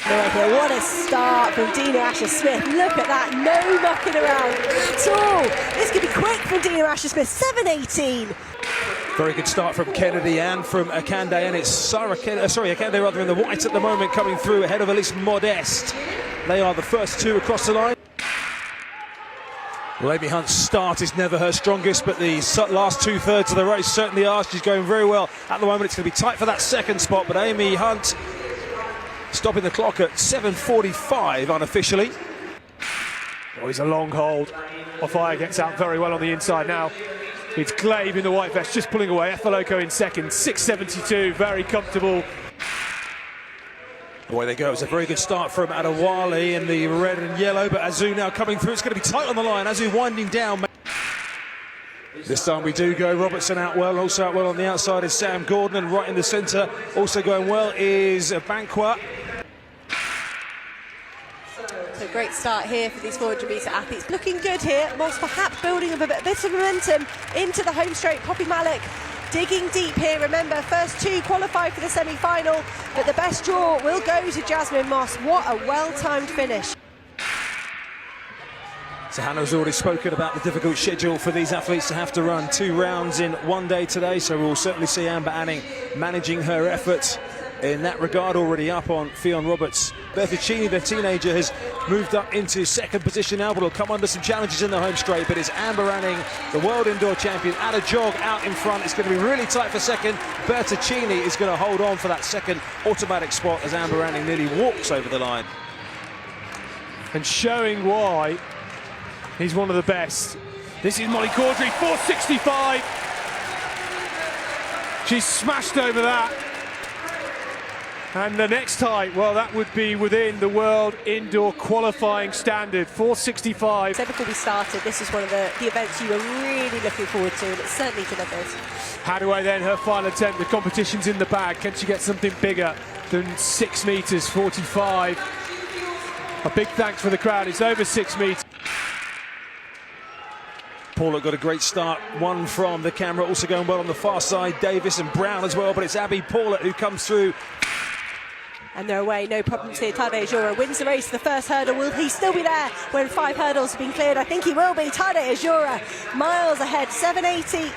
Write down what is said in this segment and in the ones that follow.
What a start from Dina Asher-Smith. Look at that, no mucking around at all. This could be quick from Dina Asher-Smith, 7:18. Very good start from Kennedy and from Akande, and it's Akande rather in the white at the moment, coming through ahead of Elise Modeste. They are the first two across the line. Well, Amy Hunt's start is never her strongest, but the last two-thirds of the race certainly are. She's going very well at the moment. It's going to be tight for that second spot, but Amy Hunt stopping the clock at 7:45 unofficially. Oh, he's a long hold. Ofaya gets out very well on the inside now. It's Glave in the white vest just pulling away. Effoloko in second, 6:72, very comfortable. Away they go. It was a very good start from Adewale in the red and yellow, but Azu now coming through. It's going to be tight on the line. Azu winding down. This time we do go. Robertson out well. Also out well on the outside is Sam Gordon, and right in the centre, also going well, is Bankwa. So great start here for these 400-metre athletes. Looking good here. Moss perhaps building up a bit of momentum into the home straight. Poppy Malik digging deep here. Remember, first two qualify for the semi-final, but the best draw will go to Jasmine Moss. What a well-timed finish. So Hannah's already spoken about the difficult schedule for these athletes to have to run 2 rounds in 1 day today, so we'll certainly see Amber Anning managing her efforts in that regard. Already up on Fionn Roberts. Bertuccini, the teenager, has moved up into second position now, but will come under some challenges in the home straight. But it's Amber Anning, the world indoor champion, at a jog out in front. It's going to be really tight for second. Bertuccini is going to hold on for that second automatic spot as Amber Anning nearly walks over the line. And showing why he's one of the best. This is Molly Caudry, 4:65. She's smashed over that. And the next height, well, that would be within the world indoor qualifying standard, 4:65. So before we started, this is one of the events you were really looking forward to, and it certainly delivered. Hadaway then, her final attempt. The competition's in the bag. Can she get something bigger than 6 metres, 45? A big thanks for the crowd. It's over 6 metres. Paula got a great start, one from the camera, also going well on the far side, Davis and Brown as well, but it's Abby Paulett who comes through. And they're away, no problems here. Tade Ajura wins the race, the first hurdle. Will he still be there when 5 hurdles have been cleared? I think he will be. Tade Ajura miles ahead, 7:80.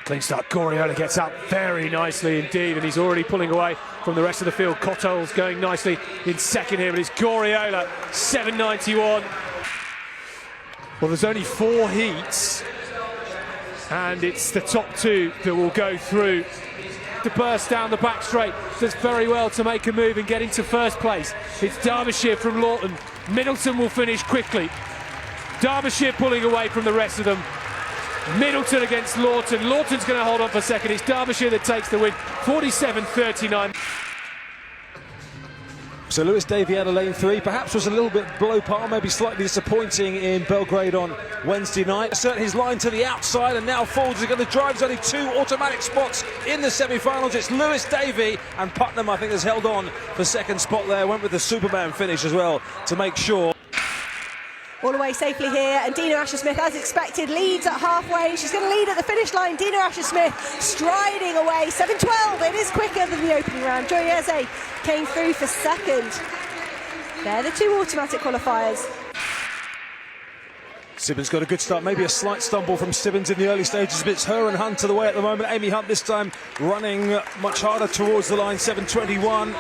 Clean start. Goriola gets out very nicely indeed, and he's already pulling away from the rest of the field. Cottole's going nicely in second here, but it's Goriola, 7:91. Well, there's only 4 heats, and it's the top 2 that will go through. To burst down the back straight, does very well to make a move and get into first place. It's Derbyshire from Lawton. Middleton will finish quickly. Derbyshire pulling away from the rest of them. Middleton against Lawton. Lawton's going to hold on for second. It's Derbyshire that takes the win, 47.39. So Lewis Davey out of lane 3, perhaps was a little bit below par, maybe slightly disappointing in Belgrade on Wednesday night. Assert his line to the outside, and now Folds is going to drive. There's only 2 automatic spots in the semi-finals. It's Lewis Davey, and Putnam, I think, has held on for second spot there. Went with the Superman finish as well to make sure. All the way safely here, and Dina Asher-Smith, as expected, leads at halfway. She's going to lead at the finish line. Dina Asher-Smith striding away, 7:12. It is quicker than the opening round. Joy Eze came through for second. They're the 2 automatic qualifiers. Sibbons got a good start, maybe a slight stumble from Sibbons in the early stages, but it's her and Hunt to the way at the moment. Amy Hunt this time running much harder towards the line, 7:21.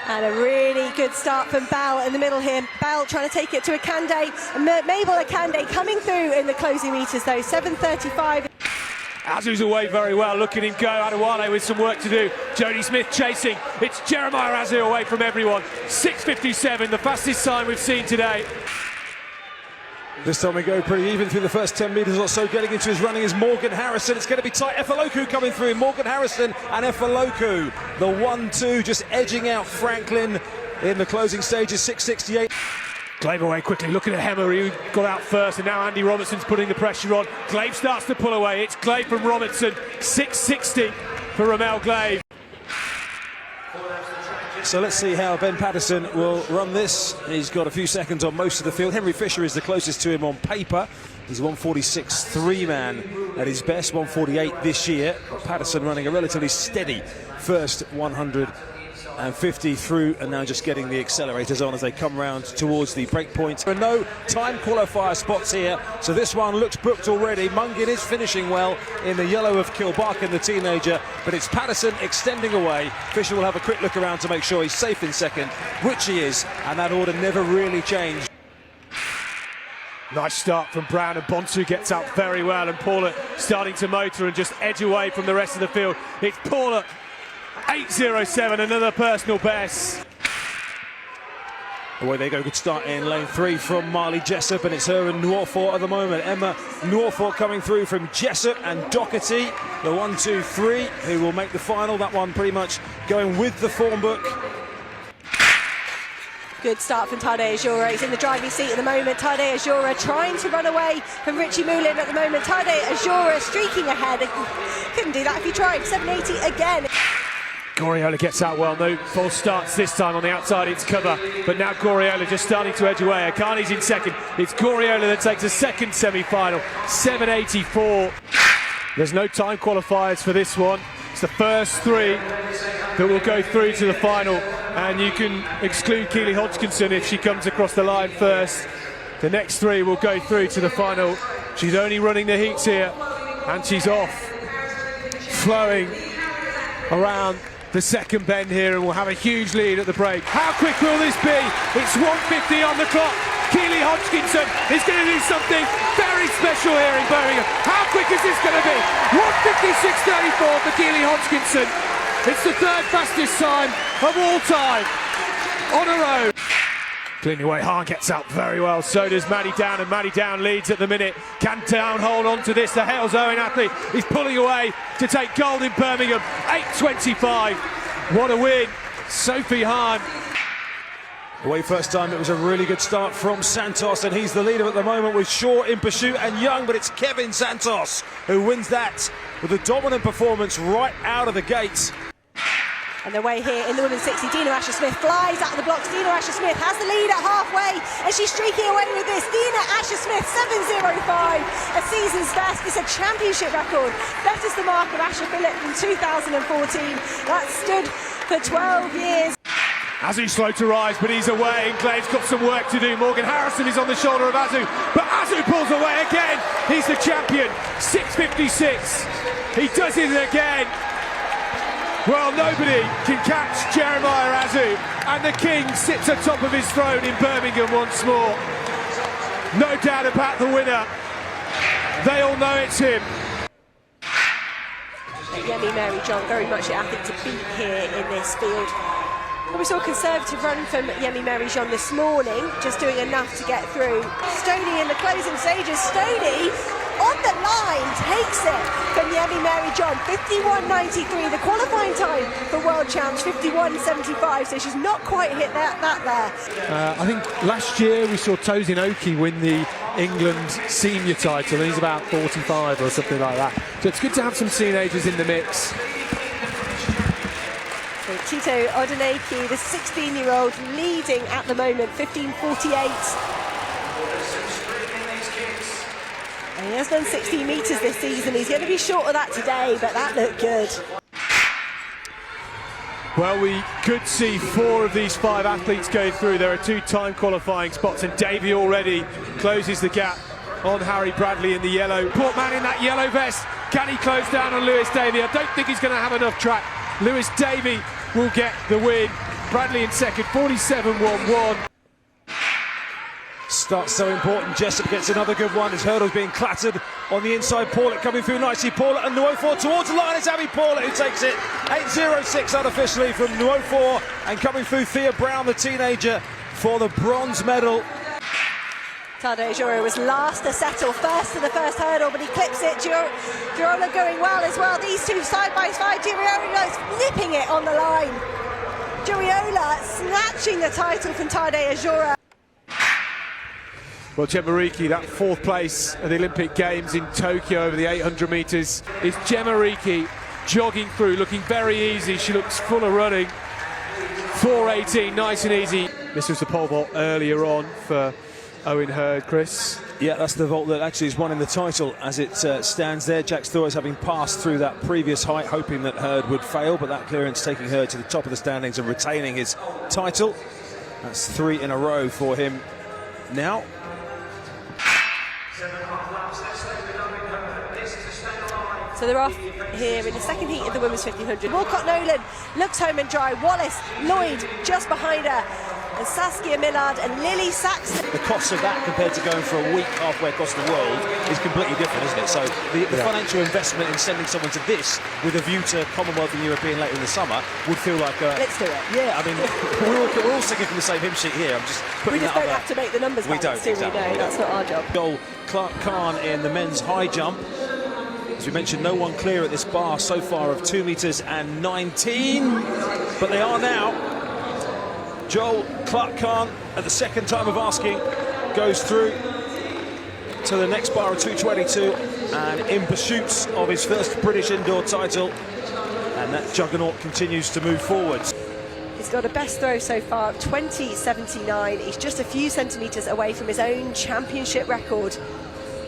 And a really good start from Bell in the middle here. Bell trying to take it to Akande. Mabel Akande coming through in the closing metres though, 7:35. Azu's away very well, looking him go. Adewale with some work to do. Jodie Smith chasing. It's Jeremiah Azu away from everyone. 6:57, the fastest time we've seen today. This time we go pretty even through the first 10 metres or so. Getting into his running is Morgan Harrison. It's going to be tight. Effoloko coming through. Morgan Harrison and Effoloko. The 1-2 just edging out Franklin in the closing stages, 6:68. Glave away quickly, looking at Hemmer, who got out first, and now Andy Robertson's putting the pressure on. Glave starts to pull away. It's Glave from Robertson. 6:60 for Ramel Glave. So let's see how Ben Patterson will run this. He's got a few seconds on most of the field. Henry Fisher is the closest to him on paper. He's a 146.3 man at his best, 148 this year. Patterson running a relatively steady first 100 and 50 through, and now just getting the accelerators on as they come round towards the break point. There are no time qualifier spots here, so this one looks booked already. Mungin is finishing well in the yellow of Kilbarchan, the teenager, but it's Patterson extending away. Fisher will have a quick look around to make sure he's safe in second, which he is, and that order never really changed. Nice start from Brown, and Bonsu gets out very well, and Paula starting to motor and just edge away from the rest of the field. It's Paula, 8.07, another personal best. Away they go, good start in lane 3 from Marley Jessup, and it's her and Norfolk at the moment. Emma Norfolk coming through from Jessup and Doherty, the 1, 2, 3, who will make the final. That one pretty much going with the form book. Good start from Tadej Azura. He's in the driving seat at the moment. Tadej Azura trying to run away from Richie Moulin at the moment. Tadej Azura streaking ahead. Couldn't do that if he tried. 780 again. Goriola gets out well. No false starts this time on the outside. It's cover. But now Goriola just starting to edge away. Akani's in second. It's Goriola that takes a second semi-final. 7.84. There's no time qualifiers for this one. It's the first 3 that will go through to the final, and you can exclude Keely Hodgkinson if she comes across the line first. The next 3 will go through to the final. She's only running the heats here, and she's off, flowing around the second bend here, and will have a huge lead at the break. How quick will this be? It's 1:50 on the clock. Keely Hodgkinson is going to do something very special here in Birmingham. How quick is this going to be? 1:56.34 for Keely Hodgkinson. It's the 3rd fastest time of all time on a road. Cleaning away, Hahn gets out very well, so does Maddie Down, and Maddie Down leads at the minute. Can Down hold on to this? The Hales Owen athlete is pulling away to take gold in Birmingham. 8.25. What a win. Sophie Hahn. Away first time, it was a really good start from Santos, and he's the leader at the moment with Shaw in pursuit and Young, but it's Kevin Santos who wins that with a dominant performance right out of the gate. And away here in the women's 60, Dina Asher-Smith flies out of the blocks. Dina Asher-Smith has the lead at halfway, and she's streaking away with this. Dina Asher-Smith, 7.05, a season's best. It's a championship record. That is the mark of Asher Phillip in 2014. That stood for 12 years. Azu slow to rise, but he's away, and Glaive's got some work to do. Morgan Harrison is on the shoulder of Azu, but Azu pulls away again. He's the champion, 6.56. He does it again. Well, nobody can catch Jeremiah Azu, and the king sits atop of his throne in Birmingham once more. No doubt about the winner. They all know it's him. Yemi Mary John, very much the athlete to beat here in this field. We saw a conservative run from Yemi Mary John this morning, just doing enough to get through. Stoney in the closing stages. Stoney on the line takes it from Yemi Mary John. 51.93, the qualifying time for World Champs, 51.75, so she's not quite hit that there. I think last year we saw Tosin Oki win the England senior title, and he's about 45 or something like that. So it's good to have some teenagers in the mix. So Tito Odeneke, the 16-year-old, leading at the moment, 15.48. And he has done 16 metres this season. He's going to be short of that today, but that looked good. Well, we could see 4 of these 5 athletes going through. There are 2 time qualifying spots, and Davey already closes the gap on Harry Bradley in the yellow. Portman in that yellow vest. Can he close down on Lewis Davey? I don't think he's going to have enough track. Lewis Davey will get the win. Bradley in second, 47.11. Start so important. Jessup gets another good one. His hurdle's being clattered on the inside. Paulett coming through nicely. Paulett and Nuofor towards the line. It's Abby Paulett who takes it. 8.06 unofficially from Nuofor, and coming through Thea Brown, the teenager, for the bronze medal. Tadej Azura was last to settle, first to the first hurdle, but he clips it. Giriola going well as well. These 2 side by side. Giriola's nipping it on the line. Giriola snatching the title from Tadej Azura. Well, Gemma Reekie, that 4th place at the Olympic Games in Tokyo over the 800 metres, is Gemma Reekie jogging through, looking very easy. She looks full of running. 4.18, nice and easy. This was the pole vault earlier on for Owen Hurd, Chris. Yeah, that's the vault that actually is winning the title as it stands there. Jack Stores having passed through that previous height, hoping that Hurd would fail, but that clearance taking Hurd to the top of the standings and retaining his title. That's 3 in a row for him now. So they're off here in the second heat of the women's 1500. Walcott Nolan looks home and dry. Wallace, Lloyd just behind her. And Saskia Millard and Lily Saxton. The cost of that compared to going for a week halfway across the world is completely different, isn't it? So the financial investment in sending someone to this with a view to Commonwealth and European later in the summer would feel like a... Let's do it. Yeah, I mean, we're all singing from the same hymn sheet here. I'm just putting we just that don't have to make the numbers we balance, don't, do we? No, that's not our job. Goal, Clark Khan in the men's high jump. As we mentioned, no one clear at this bar so far of 2 meters and 19, but they are now. Joel Clark Khan, at the second time of asking, goes through to the next bar of 2:22 and in pursuit of his first British indoor title, and that juggernaut continues to move forwards. He's got a best throw so far of 20.79. He's just a few centimetres away from his own championship record.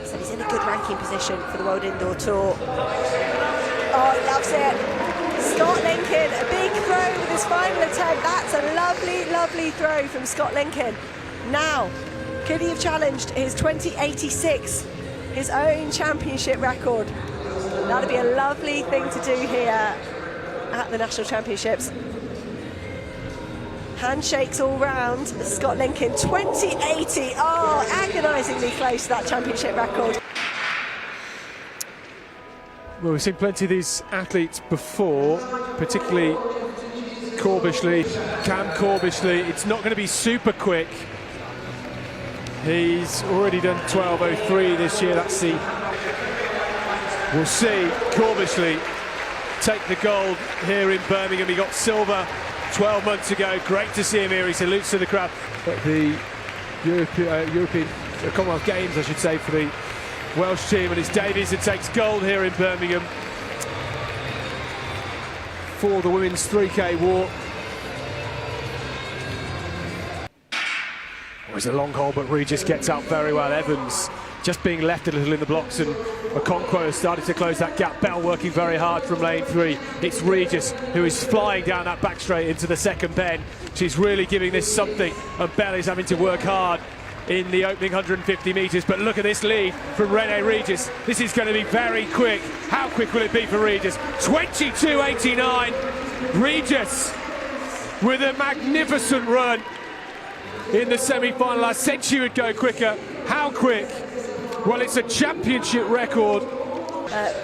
So he's in a good ranking position for the World Indoor Tour. Oh, he loves it. Scott Lincoln, a big throw with his final attempt. That's a lovely, lovely throw from Scott Lincoln. Now, could he have challenged his 20.86, his own championship record? That'd be a lovely thing to do here at the National Championships. Handshakes all round. Scott Lincoln, 20.80. Oh, agonisingly close to that championship record. Well, we've seen plenty of these athletes before, particularly Corbishley, Cam Corbishley. It's not going to be super quick. He's already done 12.03 this year. That's the... We'll see Corbishley take the gold here in Birmingham. He got silver 12 months ago. Great to see him here. He salutes to the crowd. But the European Commonwealth Games, I should say, for the Welsh team, and it's Davies that takes gold here in Birmingham for the women's 3K walk. It was a long hole, but Regis gets out very well. Evans just being left a little in the blocks, and Okonkwo has started to close that gap. Bell working very hard from lane 3. It's Regis who is flying down that back straight into the second bend. She's really giving this something, and Bell is having to work hard in the opening 150 metres, but look at this lead from Renee Regis. This is going to be very quick. How quick will it be for Regis? 22.89. Regis with a magnificent run in the semi-final. I said she would go quicker. How quick? Well, it's a championship record.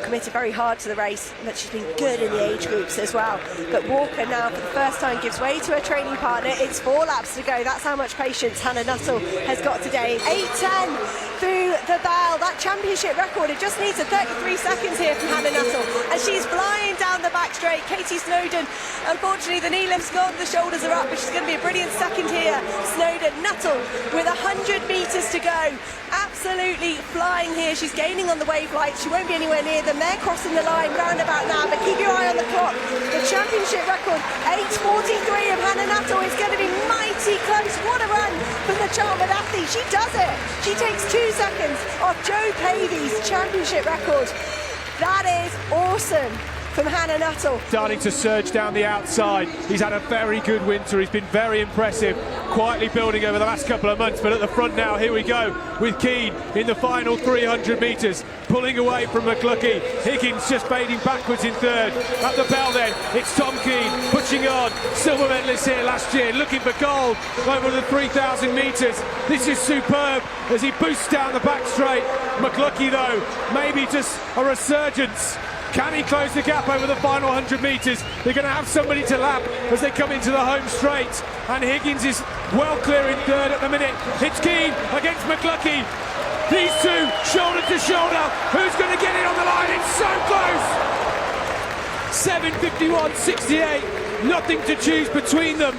Committed very hard to the race, but she's been good in the age groups as well. But Walker now, for the first time, gives way to her training partner. It's 4 laps to go. That's how much patience Hannah Nuttall has got today. 8:10 through the bell. That championship record, it just needs a 33 seconds here from Hannah Nuttall. And she's flying down the back straight. Katie Snowden, unfortunately, the knee lift's gone, the shoulders are up, but she's going to be a brilliant second here. Snowden, Nuttall with 100 metres to go. Absolutely flying here. She's gaining on the wave lights. She won't be anywhere near them. They're crossing the line round about now, but keep your eye on the clock. The championship record, 8:43 of Hannah Nuttall, is going to be mighty close. What a run from the Cheltenham athlete. She does it. She takes 2 seconds off Joe Pavey's championship record. That is awesome from Hannah Nuttall. Starting to surge down the outside. He's had a very good winter. He's been very impressive, quietly building over the last couple of months. But at the front now, here we go with Keane in the final 300 metres, pulling away from McLucky. Higgins just fading backwards in third. At the bell then, it's Tom Keane pushing on. Silver medalist here last year, looking for gold over the 3,000 metres. This is superb as he boosts down the back straight. McLucky though, maybe just a resurgence. Can he close the gap over the final 100 metres? They're going to have somebody to lap as they come into the home straight. And Higgins is well clear in third at the minute. It's Keane against McLucky. These two, shoulder to shoulder. Who's going to get it on the line? It's so close! 7:51.68. Nothing to choose between them.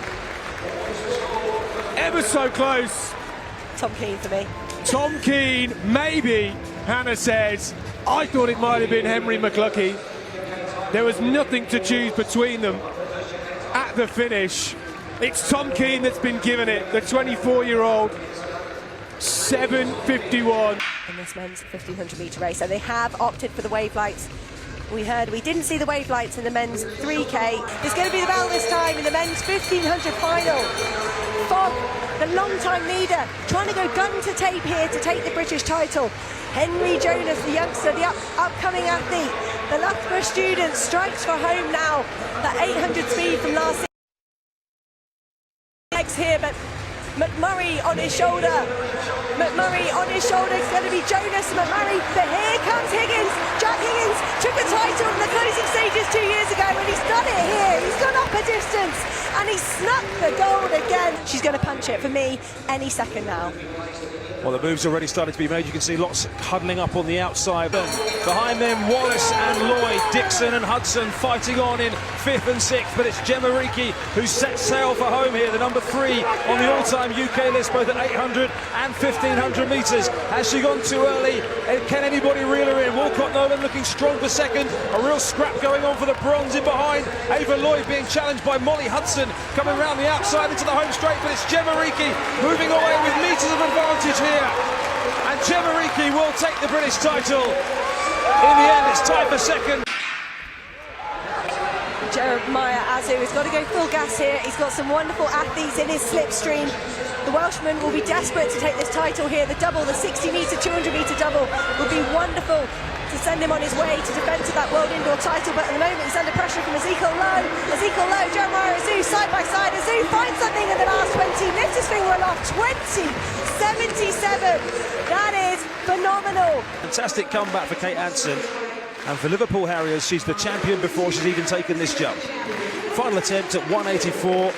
Ever so close. Tom Keane for me. Tom Keane, maybe, Hannah says. I thought it might have been Henry McLucky. There was nothing to choose between them at the finish. It's Tom Keane that's been given it, the 24-year-old. 7:51. in this men's 1500 metre race, and they have opted for the wave lights. We didn't see the wave lights in the men's 3K. There's going to be the bell this time in the men's 1500 final. Fogg, the long-time leader, trying to go gun to tape here to take the British title. Henry Jonas, the youngster, the upcoming athlete, the Loughborough student, strikes for home now. That 800 speed from last season. Legs here, but McMurray on his shoulder. McMurray on his shoulder. It's going to be Jonas and McMurray. But here comes Higgins. Jack Higgins took a title in the closing stages 2 years ago, and he's done it here. He's gone up a distance, and he snuck the gold again. She's going to punch it for me any second now. Well, the moves already started to be made. You can see lots huddling up on the outside. Behind them, Wallace and Lloyd, Dixon and Hudson fighting on in 5th and 6th. But it's Gemma Reekie who sets sail for home here, the number 3 on the all-time UK list, both at 800 and 1500 metres. Has she gone too early? Can anybody reel her in? Walcott Nolan looking strong for second. A real scrap going on for the bronze in behind. Ava Lloyd being challenged by Molly Hudson, coming round the outside into the home straight. But it's Gemma Reekie moving away with metres of advantage here. And Gemma Reekie will take the British title. In the end, it's tied for second. Jeremiah Azu has got to go full gas here. He's got some wonderful athletes in his slipstream. The Welshman will be desperate to take this title here. The double, the 60 metre, 200 metre double would be wonderful to send him on his way to defend to that world indoor title, but at the moment he's under pressure from Ezekiel Lowe. Ezekiel Lowe, Jeremiah Azu side by side. Azu finds something in the last 20, lifts his finger aloft, 20.77. That is phenomenal. Fantastic comeback for Kate Hansen, and for Liverpool Harriers, she's the champion before she's even taken this jump. Final attempt at 184.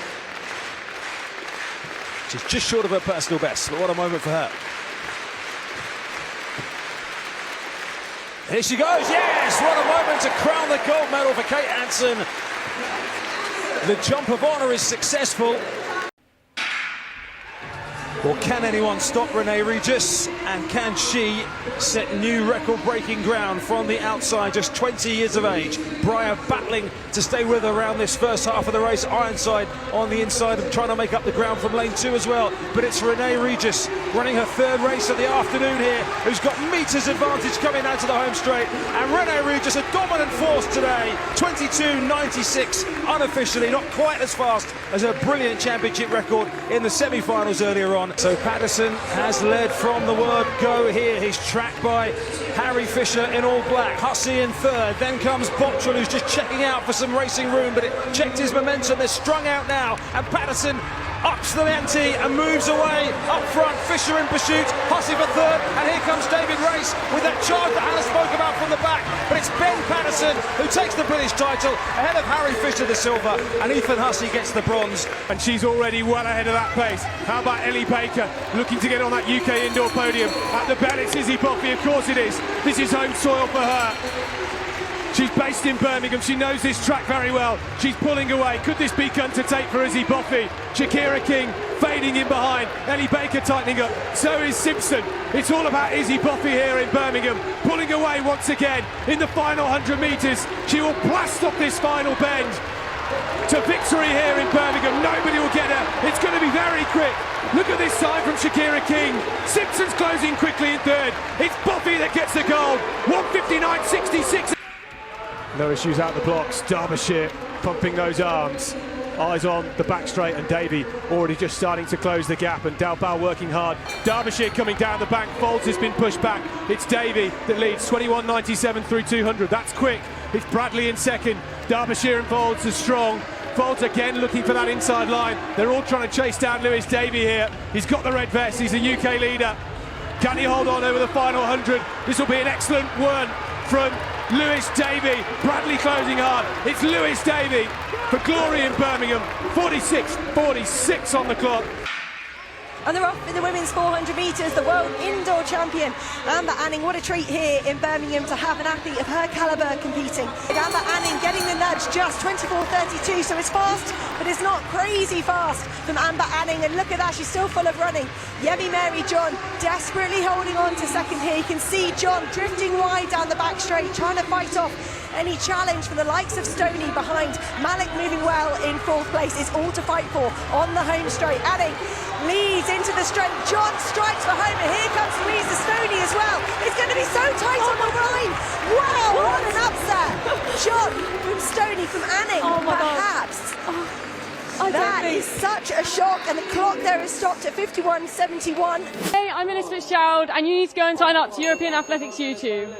She's just short of her personal best, but what a moment for her. Here she goes, yes! What a moment to crown the gold medal for Kate Hansen. The jump of honour is successful. Well, can anyone stop Renee Regis? And can she set new record-breaking ground from the outside, just 20 years of age? Breyer battling to stay with her around this first half of the race. Ironside on the inside and trying to make up the ground from lane 2 as well. But it's Renee Regis running her 3rd race of the afternoon here, who's got metres advantage coming out to the home straight. And Renee Regis, a dominant force today. 22.96 unofficially, not quite as fast as her brilliant championship record in the semi-finals earlier on. So Patterson has led from the word go here. He's tracked by Harry Fisher in all black. Hussey in 3rd. Then comes Bottrell, who's just checking out for some racing room, but it checked his momentum. They're strung out now, and Patterson ups the ante and moves away up front. Fisher in pursuit, Hussey for 3rd, and here comes David Race with that charge that Hannah spoke about from the back. But it's Ben Patterson who takes the British title ahead of Harry Fisher the silver, and Ethan Hussey gets the bronze. And she's already well ahead of that pace. How about Ellie Baker looking to get on that UK indoor podium? At the bell, it's Izzy Boffey, of course it is. This is home soil for her. She's based in Birmingham. She knows this track very well. She's pulling away. Could this be gun to take for Izzy Boffey? Shakira King fading in behind. Ellie Baker tightening up. So is Simpson. It's all about Izzy Boffey here in Birmingham. Pulling away once again in the final 100 metres. She will blast off this final bend to victory here in Birmingham. Nobody will get her. It's going to be very quick. Look at this time from Shakira King. Simpson's closing quickly in 3rd. It's Boffey that gets the gold. 1:59.66. No issues out the blocks. Derbyshire pumping those arms. Eyes on the back straight, and Davey already just starting to close the gap, and Dalbow working hard. Derbyshire coming down the bank. Folds has been pushed back. It's Davey that leads 21.97 through 200. That's quick. It's Bradley in 2nd. Derbyshire and Folds are strong. Folds again looking for that inside line. They're all trying to chase down Lewis Davey here. He's got the red vest. He's a UK leader. Can he hold on over the final 100? This will be an excellent one from Lewis Davey. Bradley closing hard. It's Lewis Davey for glory in Birmingham. 46.46 on the clock. And they're off in the women's 400 metres, the world indoor champion, Amber Anning. What a treat here in Birmingham to have an athlete of her calibre competing. Amber Anning getting the nudge, just 24.32, so it's fast, but it's not crazy fast from Amber Anning. And look at that, she's still full of running. Yemi Mary John desperately holding on to second here. You can see John drifting wide down the back straight, trying to fight off any challenge from the likes of Stoney behind. Malik moving well in 4th place. It's all to fight for on the home straight. Anning leads into the straight. John strikes for home, and here comes Louisa Stoney as well. It's going to be so tight on the line. Wow, what an upset. John from Stoney from Anning, perhaps. That is such a shock, and the clock there is stopped at 51.71. Hey, I'm Ellis Fitzgerald, and you need to go and sign up to European Athletics YouTube.